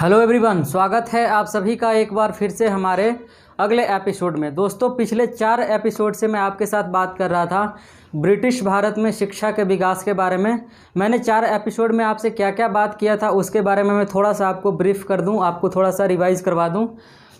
Hello everyone, स्वागत है आप सभी का एक बार फिर से हमारे अगले एपिसोड में। दोस्तों, पिछले 4 एपिसोड से मैं आपके साथ बात कर रहा था ब्रिटिश भारत में शिक्षा के विकास के बारे में। मैंने 4 एपिसोड में आपसे क्या क्या बात किया था उसके बारे में मैं थोड़ा सा आपको ब्रीफ कर दूं, आपको थोड़ा सा रिवाइज करवा दूं।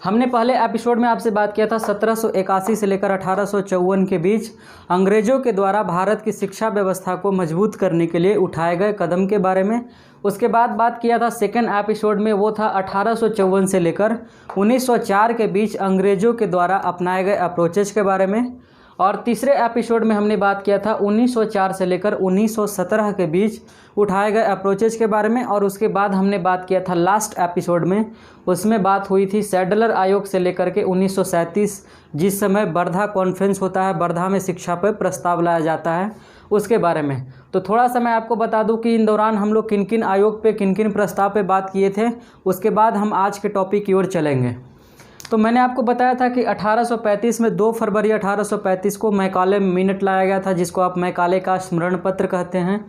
हमने पहले एपिसोड में आपसे बात किया था 1781 से लेकर 1854 के बीच अंग्रेज़ों के द्वारा भारत की शिक्षा व्यवस्था को मजबूत करने के लिए उठाए गए कदम के बारे में। उसके बाद बात किया था सेकेंड एपिसोड में, वो था 1854 से लेकर 1904 के बीच अंग्रेज़ों के द्वारा अपनाए गए अप्रोचेज के बारे में। और तीसरे एपिसोड में हमने बात किया था 1904 से लेकर 1917 के बीच उठाए गए अप्रोचेज के बारे में। और उसके बाद हमने बात किया था लास्ट एपिसोड में, उसमें बात हुई थी सैडलर आयोग से लेकर के 1937, जिस समय वर्धा कॉन्फ्रेंस होता है, वर्धा में शिक्षा पर प्रस्ताव लाया जाता है, उसके बारे में। तो थोड़ा सा मैं आपको बता दूं कि इन दौरान हम लोग किन किन आयोग पे, किन किन प्रस्ताव पे बात किए थे। उसके बाद हम आज के टॉपिक की ओर चलेंगे। तो मैंने आपको बताया था कि 1835 में 2 फरवरी 1835 को मैकाले मिनट लाया गया था, जिसको आप मैकाले का स्मरण पत्र कहते हैं।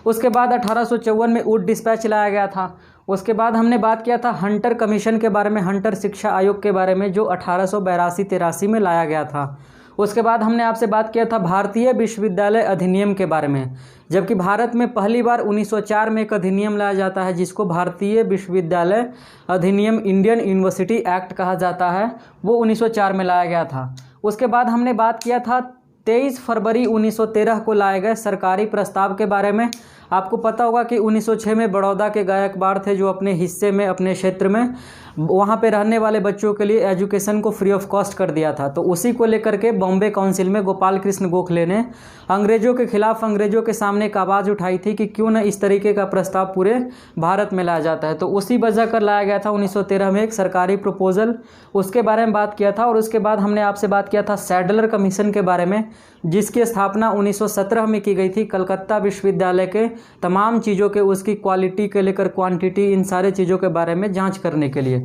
उसके बाद 1854 में वुड डिस्पैच लाया गया था। उसके बाद हमने बात किया था हंटर कमीशन के बारे में, हंटर शिक्षा आयोग के बारे में, जो 1882-83 में लाया गया था। उसके बाद हमने आपसे बात किया था भारतीय विश्वविद्यालय अधिनियम के बारे में, जबकि भारत में पहली बार 1904 में एक अधिनियम लाया जाता है जिसको भारतीय विश्वविद्यालय अधिनियम, इंडियन यूनिवर्सिटी एक्ट कहा जाता है, वो 1904 में लाया गया था। उसके बाद हमने बात किया था 23 फरवरी 1913 को लाए गए सरकारी प्रस्ताव के बारे में। आपको पता होगा कि 1906 में बड़ौदा के गायकवाड़ थे, जो अपने हिस्से में, अपने क्षेत्र में, वहाँ पे रहने वाले बच्चों के लिए एजुकेशन को फ्री ऑफ कॉस्ट कर दिया था। तो उसी को लेकर के बॉम्बे काउंसिल में गोपाल कृष्ण गोखले ने अंग्रेज़ों के खिलाफ, अंग्रेज़ों के सामने एक आवाज़ उठाई थी कि क्यों न इस तरीके का प्रस्ताव पूरे भारत में लाया जाता है। तो उसी वजह कर लाया गया था 1913 में एक सरकारी प्रपोजल, उसके बारे में बात किया था। और उसके बाद हमने आपसे बात किया था सैडलर कमीशन के बारे में, जिसकी स्थापना 1917 में की गई थी कलकत्ता विश्वविद्यालय के तमाम चीज़ों के, उसकी क्वालिटी के लेकर क्वांटिटी, इन सारे चीज़ों के बारे में जांच करने के लिए।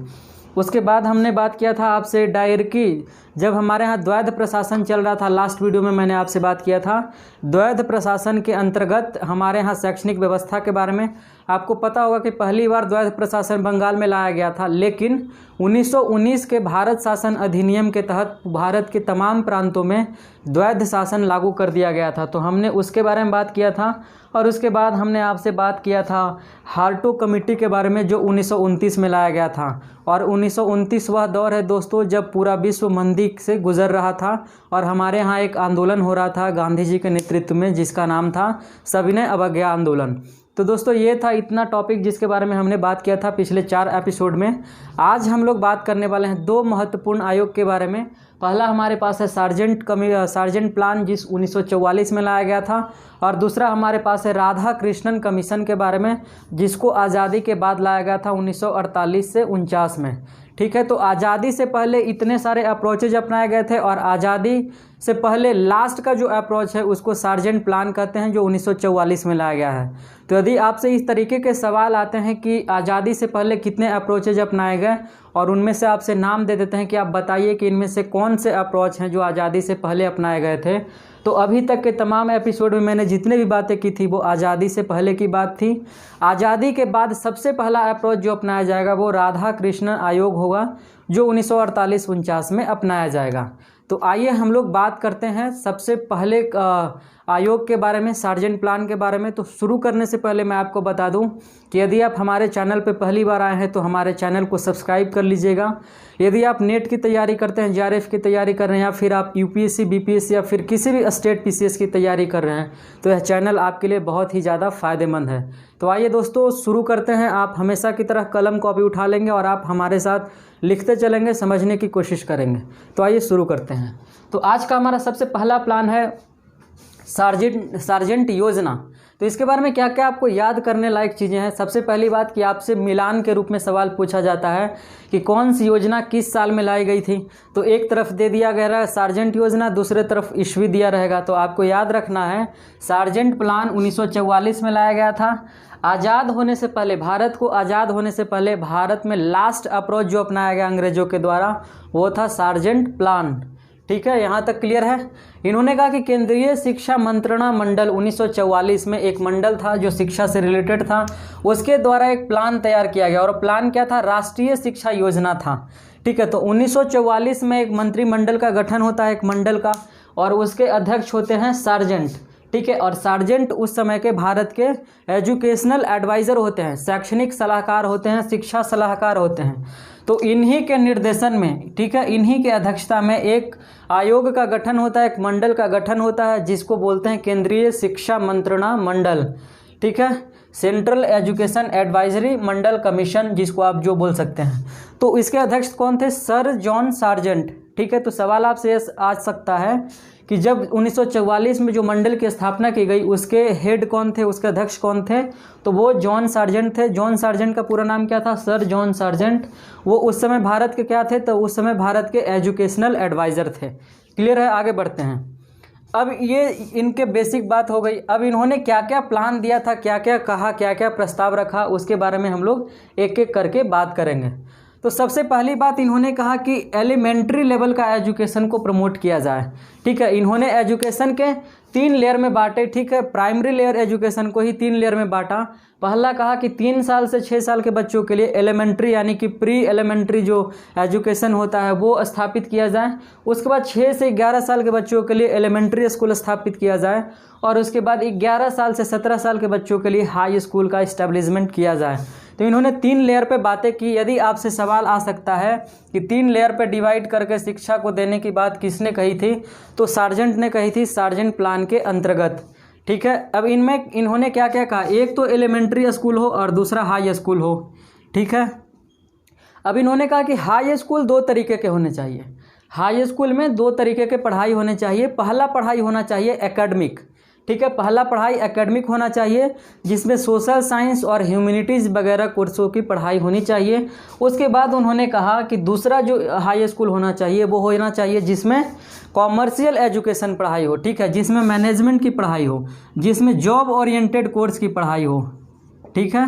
उसके बाद हमने बात किया था आपसे डायर की, जब हमारे यहाँ द्वैध प्रशासन चल रहा था। लास्ट वीडियो में मैंने आपसे बात किया था द्वैध प्रशासन के अंतर्गत हमारे यहाँ शैक्षणिक व्यवस्था के बारे में। आपको पता होगा कि पहली बार द्वैध प्रशासन बंगाल में लाया गया था, लेकिन 1919 के भारत शासन अधिनियम के तहत भारत के तमाम प्रांतों में द्वैध शासन लागू कर दिया गया था। तो हमने उसके बारे में बात किया था। और उसके बाद हमने आपसे बात किया था हार्टो कमेटी के बारे में, जो 1929 में लाया गया था। और 1929 वह दौर है दोस्तों जब पूरा विश्व मंदी से गुजर रहा था और हमारे यहाँ एक आंदोलन हो रहा था गांधी जी के नेतृत्व में, जिसका नाम था सविनय अवज्ञा आंदोलन। तो दोस्तों, ये था इतना टॉपिक जिसके बारे में हमने बात किया था पिछले 4 एपिसोड में। आज हम लोग बात करने वाले हैं 2 महत्वपूर्ण आयोग के बारे में। पहला हमारे पास है सार्जेंट प्लान, जिस 1944 में लाया गया था। और दूसरा हमारे पास है राधा कृष्णन कमीशन के बारे में, जिसको आज़ादी के बाद लाया गया था 1948 से 49 में। ठीक है, तो आज़ादी से पहले इतने सारे अप्रोचेज अपनाए गए थे, और आज़ादी से पहले लास्ट का जो अप्रोच है उसको सार्जेंट प्लान कहते हैं, जो 1944 में लाया गया है। तो यदि आपसे इस तरीके के सवाल आते हैं कि आज़ादी से पहले कितने अप्रोचेज अपनाए गए, और उनमें से आपसे नाम दे देते हैं कि आप बताइए कि इनमें से कौन से अप्रोच हैं जो आज़ादी से पहले अपनाए गए थे, तो अभी तक के तमाम एपिसोड में मैंने जितने भी बातें की थी वो आज़ादी से पहले की बात थी। आज़ादी के बाद सबसे पहला अप्रोच जो अपनाया जाएगा वो राधा कृष्णन आयोग होगा, जो 1948-49 में अपनाया जाएगा। तो आइए हम लोग बात करते हैं सबसे पहले आयोग के बारे में, सार्जेंट प्लान के बारे में। तो शुरू करने से पहले मैं आपको बता दूं कि यदि आप हमारे चैनल पर पहली बार आए हैं तो हमारे चैनल को सब्सक्राइब कर लीजिएगा। यदि आप नेट की तैयारी करते हैं, जेआरएफ की तैयारी कर रहे हैं, या फिर आप यूपीएससी, बीपीएससी या फिर किसी भी स्टेट पीसीएस की तैयारी कर रहे हैं, तो यह चैनल आपके लिए बहुत ही ज़्यादा फ़ायदेमंद है। तो आइए दोस्तों शुरू करते हैं। आप हमेशा की तरह कलम कॉपी उठा लेंगे और आप हमारे साथ लिखते चलेंगे, समझने की कोशिश करेंगे। तो आइए शुरू करते हैं। तो आज का हमारा सबसे पहला प्लान है सार्जेंट योजना। तो इसके बारे में क्या क्या आपको याद करने लायक चीज़ें हैं। सबसे पहली बात कि आपसे मिलान के रूप में सवाल पूछा जाता है कि कौन सी योजना किस साल में लाई गई थी। तो एक तरफ दे दिया गया है सार्जेंट योजना, दूसरे तरफ ईस्वी दिया रहेगा। तो आपको याद रखना है सार्जेंट प्लान 1944 में लाया गया था। आज़ाद होने से पहले, भारत को आज़ाद होने से पहले भारत में लास्ट अप्रोच जो अपनाया गया अंग्रेज़ों के द्वारा वो था सार्जेंट प्लान। ठीक है, यहाँ तक क्लियर है। इन्होंने कहा कि केंद्रीय शिक्षा मंत्रणा मंडल 1944 में एक मंडल था जो शिक्षा से रिलेटेड था, उसके द्वारा एक प्लान तैयार किया गया और प्लान क्या था, राष्ट्रीय शिक्षा योजना था। ठीक है, तो 1944 में एक मंत्रिमंडल का गठन होता है, एक मंडल का, और उसके अध्यक्ष होते हैं सार्जेंट। ठीक है, और सार्जेंट उस समय के भारत के एजुकेशनल एडवाइज़र होते हैं, शैक्षणिक सलाहकार होते हैं, शिक्षा सलाहकार होते हैं। तो इन्हीं के निर्देशन में, ठीक है, इन्हीं के अध्यक्षता में एक आयोग का गठन होता है, एक मंडल का गठन होता है, जिसको बोलते हैं केंद्रीय शिक्षा मंत्रणा मंडल। ठीक है, सेंट्रल एजुकेशन एडवाइजरी मंडल कमीशन, जिसको आप जो बोल सकते हैं। तो इसके अध्यक्ष कौन थे, सर जॉन सार्जेंट। ठीक है, तो सवाल आपसे आ सकता है कि जब 1944 में जो मंडल की स्थापना की गई उसके हेड कौन थे, उसके अध्यक्ष कौन थे, तो वो जॉन सार्जेंट थे। जॉन सार्जेंट का पूरा नाम क्या था, सर जॉन सार्जेंट। वो उस समय भारत के क्या थे, तो उस समय भारत के एजुकेशनल एडवाइज़र थे। क्लियर है, आगे बढ़ते हैं। अब ये इनके बेसिक बात हो गई। अब इन्होंने क्या क्या प्लान दिया था, क्या क्या कहा, क्या क्या प्रस्ताव रखा, उसके बारे में हम लोग एक एक करके बात करेंगे। तो सबसे पहली बात इन्होंने कहा कि एलिमेंट्री लेवल का एजुकेशन को प्रमोट किया जाए। ठीक है, इन्होंने एजुकेशन के 3 लेयर में बांटे। ठीक है, प्राइमरी लेयर एजुकेशन को ही 3 लेयर में बांटा। पहला कहा कि 3 साल से 6 साल के बच्चों के लिए एलिमेंट्री यानी कि प्री एलिमेंट्री जो एजुकेशन होता है वो स्थापित किया जाए। उसके बाद 6 से 11 साल के बच्चों के लिए एलिमेंट्री स्कूल स्थापित किया जाए, और उसके बाद 11 साल से 17 साल के बच्चों के लिए हाई स्कूल का इस्टेब्लिशमेंट किया जाए। तो इन्होंने 3 लेयर पे बातें की। यदि आपसे सवाल आ सकता है कि 3 लेयर पे डिवाइड करके शिक्षा को देने की बात किसने कही थी, तो सार्जेंट ने कही थी, सार्जेंट प्लान के अंतर्गत। ठीक है, अब इनमें इन्होंने क्या क्या कहा, एक तो एलिमेंट्री स्कूल हो और दूसरा हाई स्कूल हो। ठीक है, अब इन्होंने कहा कि हाई स्कूल 2 तरीके के होने चाहिए। हाई स्कूल में 2 तरीके के पढ़ाई होने चाहिए। पहला पढ़ाई होना चाहिए एकेडमिक। ठीक है, पहला पढ़ाई एकेडमिक होना चाहिए, जिसमें सोशल साइंस और ह्यूमैनिटीज़ वगैरह कोर्सों की पढ़ाई होनी चाहिए। उसके बाद उन्होंने कहा कि दूसरा जो हाई स्कूल होना चाहिए वो होना चाहिए जिसमें कॉमर्शियल एजुकेशन पढ़ाई हो। ठीक है, जिसमें मैनेजमेंट की पढ़ाई हो, जिसमें जॉब ओरिएंटेड कोर्स की पढ़ाई हो। ठीक है,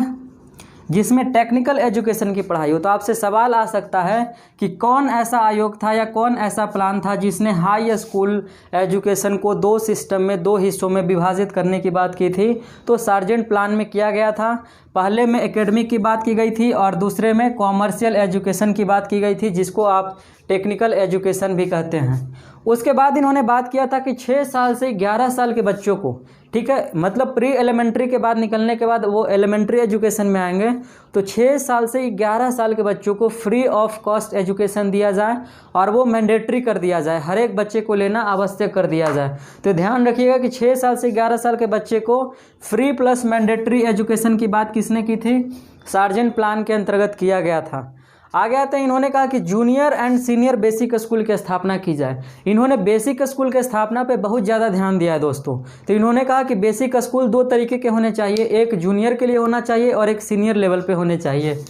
जिसमें टेक्निकल एजुकेशन की पढ़ाई हो। तो आपसे सवाल आ सकता है कि कौन ऐसा आयोग था या कौन ऐसा प्लान था जिसने हाई स्कूल एजुकेशन को 2 सिस्टम में, 2 हिस्सों में विभाजित करने की बात की थी। तो सार्जेंट प्लान में किया गया था। पहले में एकेडमिक की बात की गई थी और दूसरे में कॉमर्शियल एजुकेशन की बात की गई थी, जिसको आप टेक्निकल एजुकेशन भी कहते हैं। उसके बाद इन्होंने बात किया था कि 6 साल से 11 साल के बच्चों को, ठीक है, मतलब प्री एलिमेंट्री के बाद निकलने के बाद वो एलिमेंट्री एजुकेशन में आएंगे, तो 6 साल से 11 साल के बच्चों को फ्री ऑफ कॉस्ट एजुकेशन दिया जाए और वो मैंडेटरी कर दिया जाए, हर एक बच्चे को लेना आवश्यक कर दिया जाए। तो ध्यान रखिएगा कि 6 साल से 11 साल के बच्चे को फ्री प्लस मैंडेटरी एजुकेशन की बात किसने की थी, सार्जेंट प्लान के अंतर्गत किया गया था। आगे आते हैं, इन्होंने कहा कि junior and senior basic school की स्थापना की जाए। इन्होंने बेसिक स्कूल के स्थापना पे बहुत ज़्यादा ध्यान दिया है दोस्तों। तो इन्होंने कहा कि बेसिक स्कूल 2 तरीके के होने चाहिए, एक जूनियर के लिए होना चाहिए और एक सीनियर लेवल पे होने चाहिए।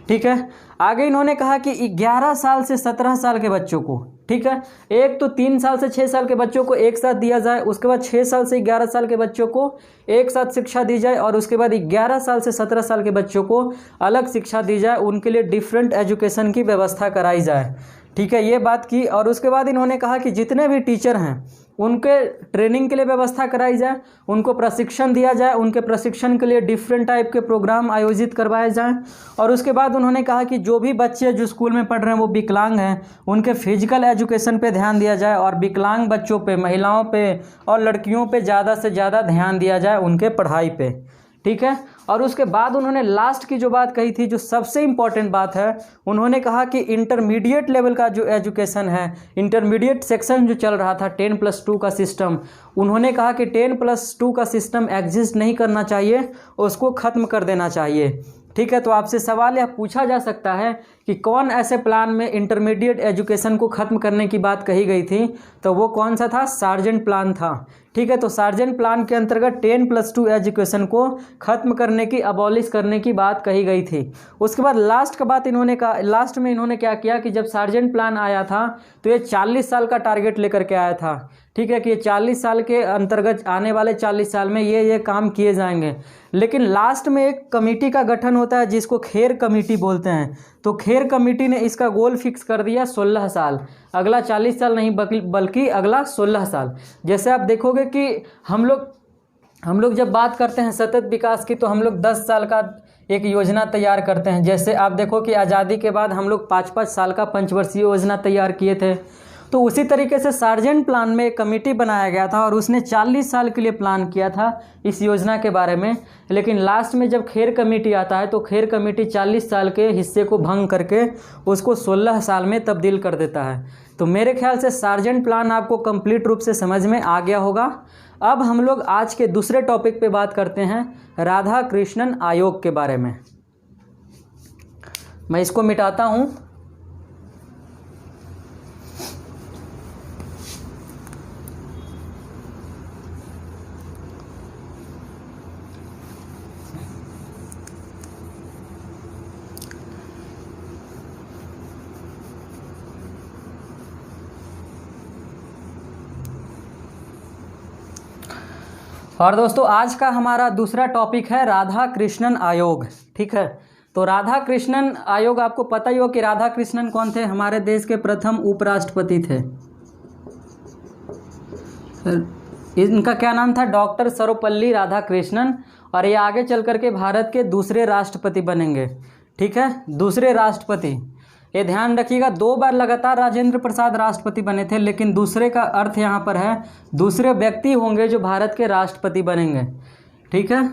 ठीक है, आगे इन्होंने कहा कि 11 साल से 17 साल के बच्चों को, ठीक है, एक तो 3 साल से 6 साल के बच्चों को एक साथ दिया जाए, उसके बाद 6 साल से 11 साल के बच्चों को एक साथ शिक्षा दी जाए और उसके बाद 11 साल से 17 साल के बच्चों को अलग शिक्षा दी जाए, उनके लिए डिफरेंट एजुकेशन की व्यवस्था कराई जाए। ठीक है, ये बात की। और उसके बाद इन्होंने कहा कि जितने भी टीचर हैं उनके ट्रेनिंग के लिए व्यवस्था कराई जाए, उनको प्रशिक्षण दिया जाए, उनके प्रशिक्षण के लिए डिफरेंट टाइप के प्रोग्राम आयोजित करवाए जाएं। और उसके बाद उन्होंने कहा कि जो भी बच्चे जो स्कूल में पढ़ रहे हैं वो विकलांग हैं, उनके फिजिकल एजुकेशन पे ध्यान दिया जाए और विकलांग बच्चों पे, महिलाओं पे और लड़कियों पे ज़्यादा से ज़्यादा ध्यान दिया जाए उनके पढ़ाई पे। ठीक है, और उसके बाद उन्होंने लास्ट की जो बात कही थी, जो सबसे इम्पॉर्टेंट बात है, उन्होंने कहा कि इंटरमीडिएट लेवल का जो एजुकेशन है, इंटरमीडिएट सेक्शन जो चल रहा था 10+2 का सिस्टम, उन्होंने कहा कि 10+2 का सिस्टम एग्जिस्ट नहीं करना चाहिए, उसको ख़त्म कर देना चाहिए। ठीक है, तो आपसे सवाल यह पूछा जा सकता है कि कौन ऐसे प्लान में इंटरमीडिएट एजुकेशन को ख़त्म करने की बात कही गई थी, तो वो कौन सा था, सार्जेंट प्लान था। ठीक है, तो सार्जेंट प्लान के अंतर्गत 10+2 एजुकेशन को ख़त्म करने की, अबॉलिश करने की बात कही गई थी। उसके बाद लास्ट का बात इन्होंने कहा, लास्ट में इन्होंने क्या किया कि जब सार्जेंट प्लान आया था तो ये 40 साल का टारगेट लेकर के आया था। ठीक है, कि ये 40 साल के अंतर्गत आने वाले 40 साल में ये काम किए जाएंगे। लेकिन लास्ट में एक कमेटी का गठन होता है जिसको खेर कमेटी बोलते हैं। तो खेर खेर कमेटी ने इसका गोल फिक्स कर दिया 16 साल, अगला 40 साल नहीं बल्कि अगला 16 साल। जैसे आप देखोगे कि हम लोग जब बात करते हैं सतत विकास की तो हम लोग 10 साल का एक योजना तैयार करते हैं। जैसे आप देखो कि आज़ादी के बाद हम लोग 5-5 साल का पंचवर्षीय योजना तैयार किए थे। तो उसी तरीके से सार्जेंट प्लान में एक कमेटी बनाया गया था और उसने 40 साल के लिए प्लान किया था इस योजना के बारे में। लेकिन लास्ट में जब खेर कमेटी आता है तो खेर कमेटी 40 साल के हिस्से को भंग करके उसको 16 साल में तब्दील कर देता है। तो मेरे ख्याल से सार्जेंट प्लान आपको कंप्लीट रूप से समझ में आ गया होगा। अब हम लोग आज के दूसरे टॉपिक पे बात करते हैं राधा कृष्णन आयोग के बारे में। मैं इसको मिटाता हूँ। और दोस्तों आज का हमारा दूसरा टॉपिक है राधा कृष्णन आयोग। ठीक है, तो राधा कृष्णन आयोग, आपको पता ही हो कि राधा कृष्णन कौन थे, हमारे देश के प्रथम उपराष्ट्रपति थे। इनका क्या नाम था, डॉक्टर सर्वपल्ली राधाकृष्णन, और ये आगे चल करके भारत के दूसरे राष्ट्रपति बनेंगे। ठीक है, दूसरे राष्ट्रपति। ये ध्यान रखिएगा, 2 बार लगातार राजेंद्र प्रसाद राष्ट्रपति बने थे, लेकिन दूसरे का अर्थ यहाँ पर है दूसरे व्यक्ति होंगे जो भारत के राष्ट्रपति बनेंगे। ठीक है,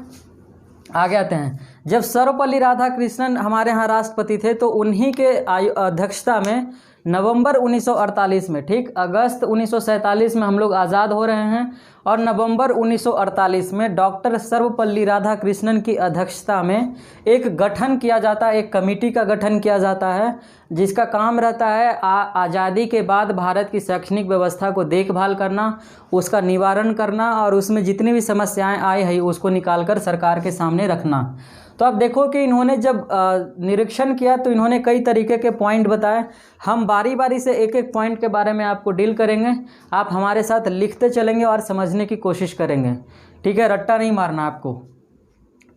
आगे आते हैं। जब सर्वपल्ली राधाकृष्णन हमारे यहाँ राष्ट्रपति थे तो उन्हीं के अध्यक्षता में नवंबर 1948 में, ठीक, अगस्त 1947 में हम लोग आज़ाद हो रहे हैं और नवंबर 1948 में डॉक्टर सर्वपल्ली राधाकृष्णन की अध्यक्षता में एक गठन किया जाता है, एक कमेटी का गठन किया जाता है जिसका काम रहता है आज़ादी के बाद भारत की शैक्षणिक व्यवस्था को देखभाल करना, उसका निवारण करना और उसमें जितनी भी समस्याएं आई हैं उसको निकालकर सरकार के सामने रखना। तो आप देखो कि इन्होंने जब निरीक्षण किया तो इन्होंने कई तरीके के पॉइंट बताए। हम बारी बारी से एक एक पॉइंट के बारे में आपको डील करेंगे, आप हमारे साथ लिखते चलेंगे और समझने की कोशिश करेंगे। ठीक है, रट्टा नहीं मारना आपको।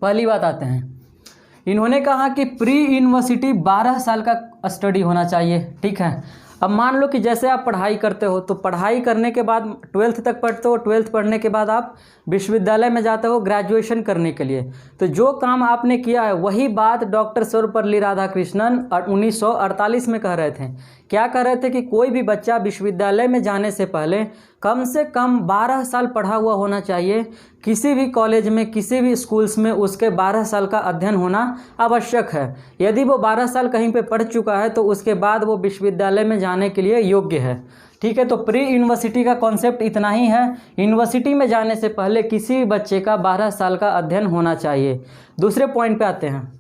पहली बात आते हैं, इन्होंने कहा कि प्री यूनिवर्सिटी 12 साल का स्टडी होना चाहिए। ठीक है, अब मान लो कि जैसे आप पढ़ाई करते हो तो पढ़ाई करने के बाद 12th तक पढ़ते हो, 12th पढ़ने के बाद आप विश्वविद्यालय में जाते हो ग्रेजुएशन करने के लिए। तो जो काम आपने किया है वही बात डॉक्टर सर्वपल्ली राधाकृष्णन 1948 में कह रहे थे। क्या कह रहे थे कि कोई भी बच्चा विश्वविद्यालय में जाने से पहले कम से कम 12 साल पढ़ा हुआ होना चाहिए। किसी भी कॉलेज में, किसी भी स्कूल्स में उसके 12 साल का अध्ययन होना आवश्यक है। यदि वो 12 साल कहीं पे पढ़ चुका है तो उसके बाद वो विश्वविद्यालय में जाने के लिए योग्य है। ठीक है, तो प्री यूनिवर्सिटी का कॉन्सेप्ट इतना ही है, यूनिवर्सिटी में जाने से पहले किसी भी बच्चे का 12 साल का अध्ययन होना चाहिए। दूसरे पॉइंट पे आते हैं।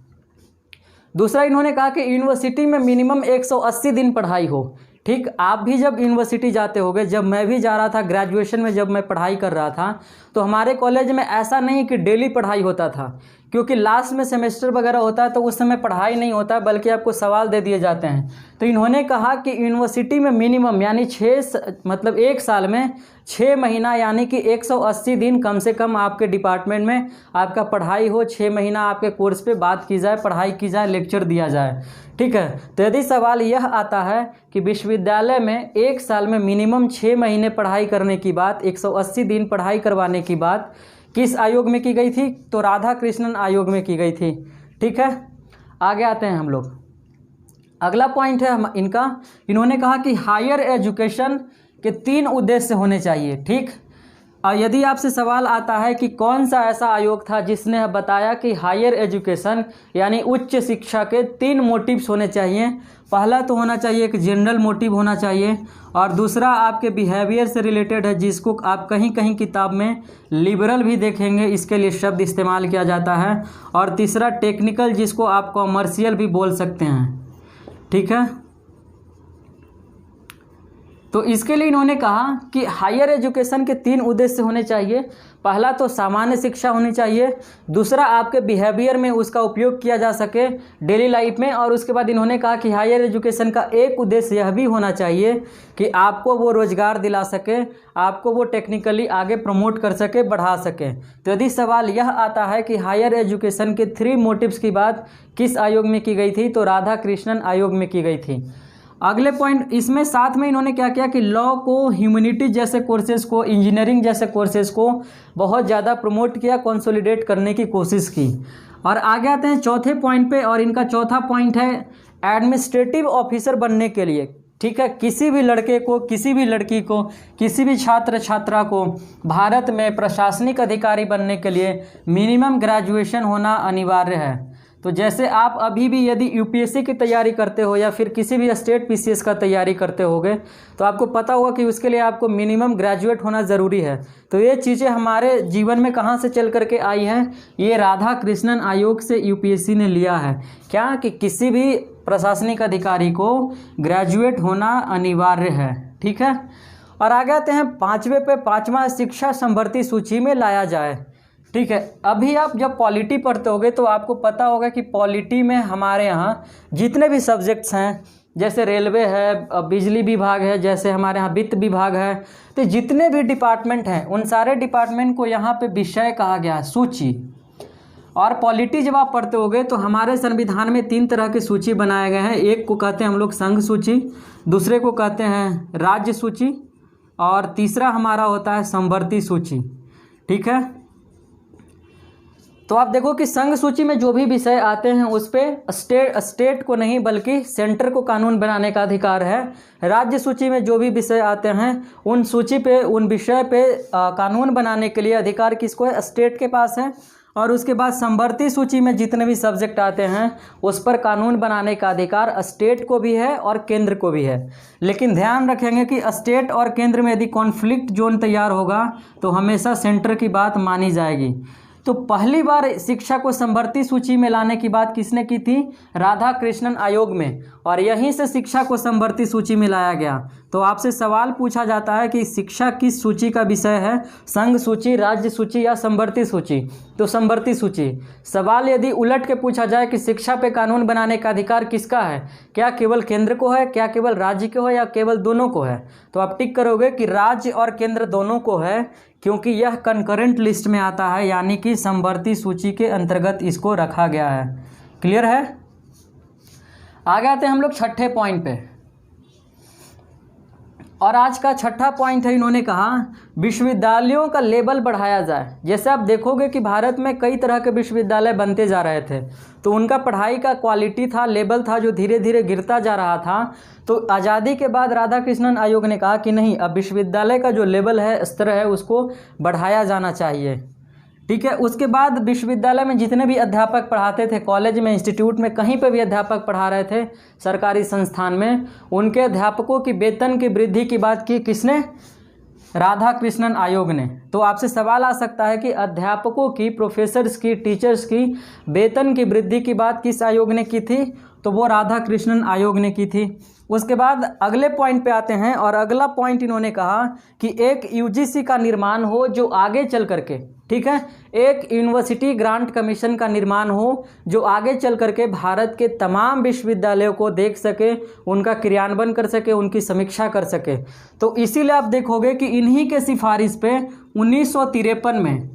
दूसरा, इन्होंने कहा कि यूनिवर्सिटी में मिनिमम 180 दिन पढ़ाई हो। ठीक, आप भी जब यूनिवर्सिटी जाते होगे, जब मैं भी जा रहा था ग्रेजुएशन में, जब मैं पढ़ाई कर रहा था तो हमारे कॉलेज में ऐसा नहीं कि डेली पढ़ाई होता था, क्योंकि लास्ट में सेमेस्टर वगैरह होता है तो उस समय पढ़ाई नहीं होता बल्कि आपको सवाल दे दिए जाते हैं। तो इन्होंने कहा कि यूनिवर्सिटी में मिनिमम यानी 1 साल में 6 महीना यानी कि 180 दिन कम से कम आपके डिपार्टमेंट में आपका पढ़ाई हो। 6 महीना आपके कोर्स पे बात की जाए, पढ़ाई की जाए, लेक्चर दिया जाए। ठीक है, तो यदि सवाल यह आता है कि विश्वविद्यालय में 1 साल में मिनिमम 6 महीने पढ़ाई करने की बात, 180 दिन पढ़ाई करवाने की बात किस आयोग में की गई थी, तो राधा कृष्णन आयोग में की गई थी। ठीक है, आगे आते हैं हम लोग। अगला पॉइंट है इनका, इन्होंने कहा कि हायर एजुकेशन के 3 उद्देश्य होने चाहिए। ठीक, और यदि आपसे सवाल आता है कि कौन सा ऐसा आयोग था जिसने बताया कि हायर एजुकेशन यानी उच्च शिक्षा के 3 मोटिव्स होने चाहिए। पहला तो होना चाहिए एक जनरल मोटिव होना चाहिए, और दूसरा आपके बिहेवियर से रिलेटेड है जिसको आप कहीं कहीं किताब में लिबरल भी देखेंगे, इसके लिए शब्द इस्तेमाल किया जाता है, और तीसरा टेक्निकल जिसको आप कॉमर्शियल भी बोल सकते हैं। ठीक है, तो इसके लिए इन्होंने कहा कि हायर एजुकेशन के 3 उद्देश्य होने चाहिए। पहला तो सामान्य शिक्षा होनी चाहिए, दूसरा आपके बिहेवियर में उसका उपयोग किया जा सके डेली लाइफ में, और उसके बाद इन्होंने कहा कि हायर एजुकेशन का एक उद्देश्य यह भी होना चाहिए कि आपको वो रोजगार दिला सके, आपको वो टेक्निकली आगे प्रमोट कर सके, बढ़ा सके। तो यदि सवाल यह आता है कि हायर एजुकेशन के 3 मोटिव्स की बात किस आयोग में की गई थी, तो राधा कृष्णन आयोग में की गई थी। अगले पॉइंट इसमें साथ में इन्होंने क्या किया कि लॉ को, ह्यूमैनिटीज जैसे कोर्सेज को, इंजीनियरिंग जैसे कोर्सेज को बहुत ज़्यादा प्रमोट किया, कंसोलिडेट करने की कोशिश की। और आगे आते हैं चौथे पॉइंट पे, और इनका चौथा पॉइंट है एडमिनिस्ट्रेटिव ऑफिसर बनने के लिए। ठीक है, किसी भी लड़के को, किसी भी लड़की को, किसी भी छात्र छात्रा को भारत में प्रशासनिक अधिकारी बनने के लिए मिनिमम ग्रेजुएशन होना अनिवार्य है। तो जैसे आप अभी भी यदि यूपीएससी की तैयारी करते हो या फिर किसी भी स्टेट पीसीएस का तैयारी करते होगे, तो आपको पता होगा कि उसके लिए आपको मिनिमम ग्रेजुएट होना ज़रूरी है। तो ये चीज़ें हमारे जीवन में कहाँ से चल करके आई हैं, ये राधा कृष्णन आयोग से यूपीएससी ने लिया है। क्या कि किसी भी प्रशासनिक अधिकारी को ग्रेजुएट होना अनिवार्य है। ठीक है, और आगे आते हैं 5वें पे, 5वां शिक्षा संभर्ती सूची में लाया जाए। ठीक है, अभी आप जब पॉलिटी पढ़ते होगे तो आपको पता होगा कि पॉलिटी में हमारे यहाँ जितने भी सब्जेक्ट्स हैं, जैसे रेलवे है, बिजली विभाग है, जैसे हमारे यहाँ वित्त विभाग है, तो जितने भी डिपार्टमेंट हैं उन सारे डिपार्टमेंट को यहाँ पे विषय कहा गया है, सूची। और पॉलिटी जब आप पढ़ते होगे तो हमारे संविधान में 3 तरह की सूची बनाए गए हैं। एक को कहते हैं हम लोग संघ सूची, दूसरे को कहते हैं राज्य सूची, और तीसरा हमारा होता है संवर्ती सूची। ठीक है, तो आप देखो कि संघ सूची में जो भी विषय आते हैं उस पर स्टेट को नहीं बल्कि सेंटर को कानून बनाने का अधिकार है। राज्य सूची में जो भी विषय आते हैं उन सूची पे, उन विषय पे कानून बनाने के लिए अधिकार किसको है, स्टेट के पास है। और उसके बाद संवर्ती सूची में जितने भी सब्जेक्ट आते हैं उस पर कानून बनाने का अधिकार स्टेट को भी है और केंद्र को भी है। लेकिन ध्यान रखेंगे कि स्टेट और केंद्र में यदि कॉन्फ्लिक्ट जोन तैयार होगा तो हमेशा सेंटर की बात मानी जाएगी। तो पहली बार शिक्षा को संवर्ती सूची में लाने की बात किसने की थी, राधा कृष्णन आयोग में, और यहीं से शिक्षा को संवर्ती सूची में लाया गया। तो आपसे सवाल पूछा जाता है कि शिक्षा किस सूची का विषय है, संघ सूची, राज्य सूची या संवर्ती सूची, तो संवर्ती सूची। सवाल यदि उलट के पूछा जाए कि शिक्षा पे कानून बनाने का अधिकार किसका है, क्या केवल केंद्र को है, क्या केवल राज्य को है, या केवल दोनों को है, तो आप टिक करोगे कि राज्य और केंद्र दोनों को है, क्योंकि यह कंकरेंट लिस्ट में आता है, यानी कि संवर्ती सूची के अंतर्गत इसको रखा गया है। क्लियर है। आगे आते हैं हम लोग छठे पॉइंट पे, और आज का छठा पॉइंट है, इन्होंने कहा विश्वविद्यालयों का लेवल बढ़ाया जाए। जैसे आप देखोगे कि भारत में कई तरह के विश्वविद्यालय बनते जा रहे थे, तो उनका पढ़ाई का क्वालिटी था, लेवल था जो धीरे धीरे गिरता जा रहा था। तो आज़ादी के बाद राधा कृष्णन आयोग ने कहा कि नहीं, अब विश्वविद्यालय का जो लेवल है, स्तर है, उसको बढ़ाया जाना चाहिए। ठीक है, उसके बाद विश्वविद्यालय में जितने भी अध्यापक पढ़ाते थे, कॉलेज में, इंस्टीट्यूट में, कहीं पे भी अध्यापक पढ़ा रहे थे सरकारी संस्थान में, उनके अध्यापकों की वेतन की वृद्धि की बात की किसने, राधा कृष्णन आयोग ने। तो आपसे सवाल आ सकता है कि अध्यापकों की, प्रोफेसर्स की, टीचर्स की वेतन की वृद्धि की बात किस आयोग ने की थी, तो वो राधा कृष्णन आयोग ने की थी। उसके बाद अगले पॉइंट पे आते हैं, और अगला पॉइंट इन्होंने कहा कि एक यूजीसी का निर्माण हो जो आगे चल करके, ठीक है, एक यूनिवर्सिटी ग्रांट कमीशन का निर्माण हो जो आगे चल करके भारत के तमाम विश्वविद्यालयों को देख सके, उनका क्रियान्वयन कर सके, उनकी समीक्षा कर सके। तो इसीलिए आप देखोगे कि इन्हीं के सिफारिश पे 1953 में,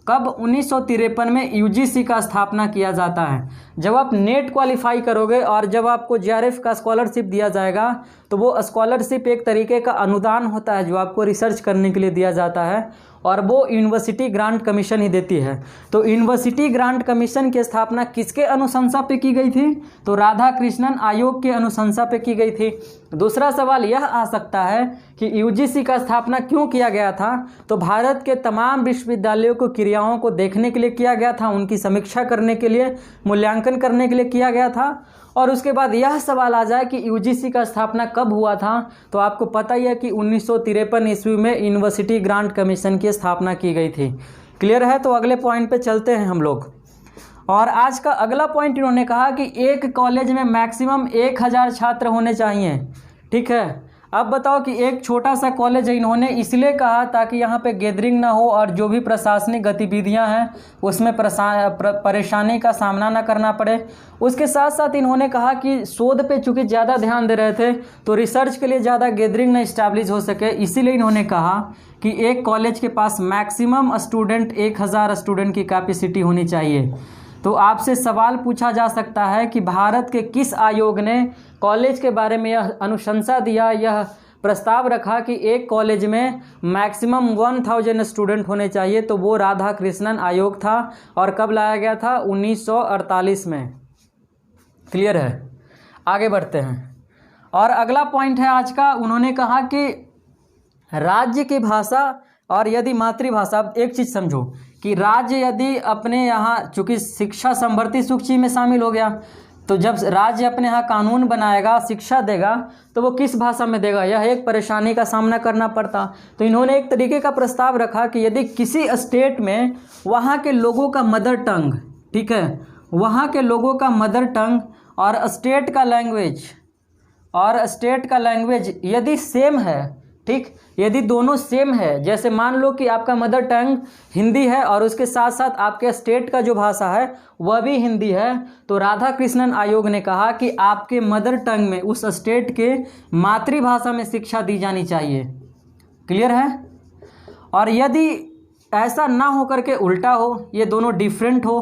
कब, 1953 में यूजीसी का स्थापना किया जाता है। जब आप नेट क्वालिफाई करोगे और जब आपको जेआरएफ का स्कॉलरशिप दिया जाएगा, तो वो स्कॉलरशिप एक तरीके का अनुदान होता है जो आपको रिसर्च करने के लिए दिया जाता है, और वो यूनिवर्सिटी ग्रांट कमीशन ही देती है। तो यूनिवर्सिटी ग्रांट कमीशन की स्थापना किसके अनुशंसा पे की गई थी, तो राधा कृष्णन आयोग के अनुशंसा पे की गई थी। दूसरा सवाल यह आ सकता है कि यूजीसी का स्थापना क्यों किया गया था, तो भारत के तमाम विश्वविद्यालयों को, क्रियाओं को देखने के लिए किया गया था, उनकी समीक्षा करने के लिए, मूल्यांकन करने के लिए किया गया था। और उसके बाद यह सवाल आ जाए कि यूजीसी का स्थापना कब हुआ था, तो आपको पता ही है कि 1953 ईस्वी में यूनिवर्सिटी ग्रांट कमीशन की स्थापना की गई थी। क्लियर है। तो अगले पॉइंट पे चलते हैं हम लोग, और आज का अगला पॉइंट इन्होंने कहा कि एक कॉलेज में मैक्सिमम 1000 छात्र होने चाहिए। ठीक है, अब बताओ कि एक छोटा सा कॉलेज है, इन्होंने इसलिए कहा ताकि यहाँ पे गैदरिंग ना हो और जो भी प्रशासनिक गतिविधियाँ हैं उसमें परेशानी का सामना ना करना पड़े। उसके साथ साथ इन्होंने कहा कि शोध पे चूँकि ज़्यादा ध्यान दे रहे थे तो रिसर्च के लिए ज़्यादा गैदरिंग ना इस्टेब्लिश हो सके, इसीलिए इन्होंने कहा कि एक कॉलेज के पास मैक्सिमम स्टूडेंट 1000 स्टूडेंट की कैपेसिटी होनी चाहिए। तो आपसे सवाल पूछा जा सकता है कि भारत के किस आयोग ने कॉलेज के बारे में यह अनुशंसा दिया, यह प्रस्ताव रखा कि एक कॉलेज में मैक्सिमम 1000 स्टूडेंट होने चाहिए? तो वो राधा कृष्णन आयोग था। और कब लाया गया था? 1948 में। क्लियर है? आगे बढ़ते हैं। और अगला पॉइंट है आज का, उन्होंने कहा कि राज्य की भाषा और यदि मातृभाषा, अब एक चीज़ समझो कि राज्य यदि अपने यहाँ, चूँकि शिक्षा समवर्ती सूची में शामिल हो गया, तो जब राज्य अपने यहाँ कानून बनाएगा, शिक्षा देगा, तो वो किस भाषा में देगा? यह एक परेशानी का सामना करना पड़ता। तो इन्होंने एक तरीके का प्रस्ताव रखा कि यदि किसी स्टेट में वहाँ के लोगों का मदर टंग, ठीक है, वहाँ के लोगों का मदर टंग और स्टेट का लैंग्वेज यदि सेम है, ठीक, यदि दोनों सेम है, जैसे मान लो कि आपका मदर टंग हिंदी है और उसके साथ साथ आपके स्टेट का जो भाषा है वह भी हिंदी है, तो राधा कृष्णन आयोग ने कहा कि आपके मदर टंग में उस स्टेट के मातृभाषा में शिक्षा दी जानी चाहिए। क्लियर है? और यदि ऐसा ना हो करके उल्टा हो, ये दोनों डिफरेंट हो,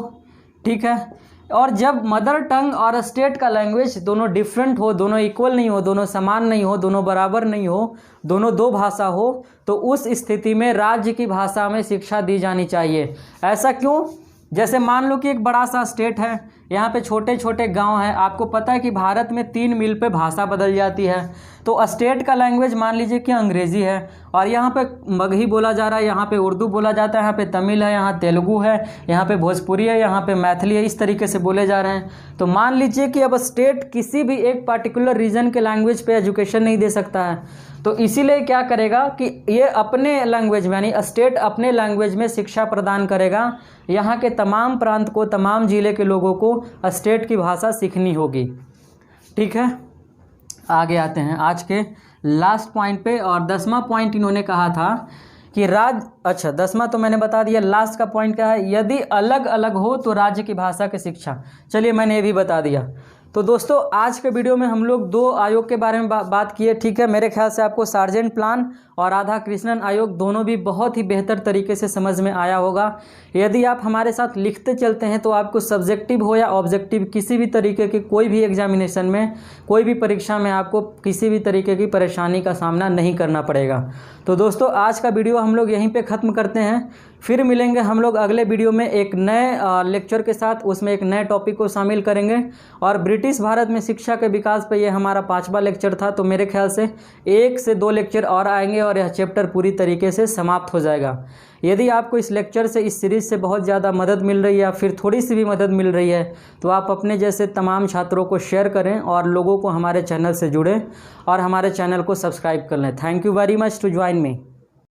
ठीक है, और जब मदर टंग और स्टेट का लैंग्वेज दोनों डिफरेंट हो, दोनों इक्वल नहीं हो, दोनों समान नहीं हो, दोनों बराबर नहीं हो, दोनों दो भाषा हो, तो उस स्थिति में राज्य की भाषा में शिक्षा दी जानी चाहिए। ऐसा क्यों? जैसे मान लो कि एक बड़ा सा स्टेट है, यहाँ पे छोटे छोटे गांव हैं, आपको पता है कि भारत में 3 मील पे भाषा बदल जाती है। तो स्टेट का लैंग्वेज मान लीजिए कि अंग्रेज़ी है और यहाँ पे मगही बोला जा रहा है, यहाँ पे उर्दू बोला जाता है, यहाँ पे तमिल है, यहाँ तेलुगु है, यहाँ पे भोजपुरी है, यहाँ पे मैथिली है, इस तरीके से बोले जा रहे हैं। तो मान लीजिए कि अब स्टेट किसी भी एक पार्टिकुलर रीजन के लैंग्वेज पे एजुकेशन नहीं दे सकता है, तो इसीलिए क्या करेगा कि ये अपने लैंग्वेज में, यानी स्टेट अपने लैंग्वेज में शिक्षा प्रदान करेगा। यहाँ के तमाम प्रांत को, तमाम ज़िले के लोगों को स्टेट की भाषा सीखनी होगी। ठीक है, आगे आते हैं आज के लास्ट पॉइंट पे। और 10वां पॉइंट इन्होंने कहा था कि 10वां तो मैंने बता दिया। लास्ट का पॉइंट क्या है? यदि अलग अलग हो तो राज्य की भाषा की शिक्षा। चलिए, मैंने ये भी बता दिया। तो दोस्तों, आज के वीडियो में हम लोग 2 आयोग के बारे में बात किए। ठीक है, मेरे ख्याल से आपको सार्जेंट प्लान और राधा कृष्णन आयोग दोनों भी बहुत ही बेहतर तरीके से समझ में आया होगा। यदि आप हमारे साथ लिखते चलते हैं तो आपको सब्जेक्टिव हो या ऑब्जेक्टिव, किसी भी तरीके के कोई भी एग्जामिनेशन में, कोई भी परीक्षा में आपको किसी भी तरीके की परेशानी का सामना नहीं करना पड़ेगा। तो दोस्तों, आज का वीडियो हम लोग यहीं पे ख़त्म करते हैं। फिर मिलेंगे हम लोग अगले वीडियो में एक नए लेक्चर के साथ, उसमें एक नए टॉपिक को शामिल करेंगे। और ब्रिटिश भारत में शिक्षा के विकास पे ये हमारा 5वां लेक्चर था, तो मेरे ख्याल से 1 से 2 लेक्चर और आएंगे और यह चैप्टर पूरी तरीके से समाप्त हो जाएगा। यदि आपको इस लेक्चर से, इस सीरीज़ से बहुत ज़्यादा मदद मिल रही है या फिर थोड़ी सी भी मदद मिल रही है, तो आप अपने जैसे तमाम छात्रों को शेयर करें और लोगों को हमारे चैनल से जुड़ें और हमारे चैनल को सब्सक्राइब कर लें। Thank you very much to join me.